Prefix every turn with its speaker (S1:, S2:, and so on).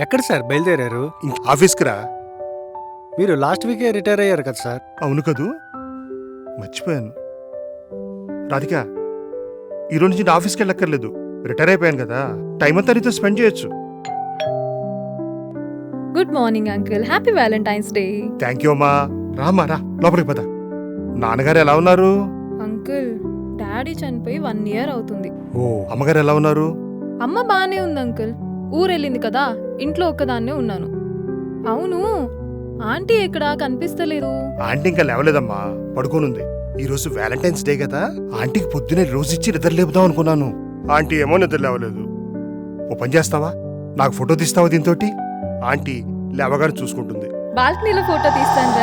S1: ఎక్కడ సార్ బయలుదేరారు?
S2: ఆఫీస్కి రా.
S1: మీరు లాస్ట్ వీకే రిటైర్ అయ్యారు కదా సార్.
S2: అవును కదూ, మర్చిపోయాను. రాధిక, ఈరోజు నుంచి నేను ఆఫీస్కి వెళ్ళక్కర్లేదు. రిటైర్ అయిపోయాను కదా, టైం అంతా నీతో స్పెండ్ చేయొచ్చు.
S3: Good morning uncle, happy Valentine's day.
S2: Thank you అమ్మా. రామ్మా రా, లోపలికి పద. నాన్నగారు ఎలా ఉన్నారు?
S3: అంకుల్, డాడీ చనిపోయి 1 year అవుతుంది.
S2: ఓ, అమ్మగారు ఎలా ఉన్నారు?
S3: అమ్మ బానే ఉంది అంకుల్, ఊరెళ్ళింది కదా, ఇంట్లో ఒక్కదాన్నే ఉన్నాను. అవును, ఆంటీ ఎక్కడా కనిపిస్తలేదు?
S2: ఆంటీ ఇంకా లేవలేదమ్మా, పడుకోనుంది. ఈ రోజు వ్యాలంటైన్స్ డే కదా, ఆంటీకి పొద్దునే రోజు ఇచ్చి నిద్ర లేపుదాం అనుకున్నాను. ఆంటీ ఏమో నిద్ర లేవలేదు. ఓ పని చేస్తావా, నాకు ఫోటో తీస్తావా దీంతోటి? ఆంటీ లేవగానే చూసుకుంటుంది.
S3: బాల్కనీలో ఫోటో తీస్తాను.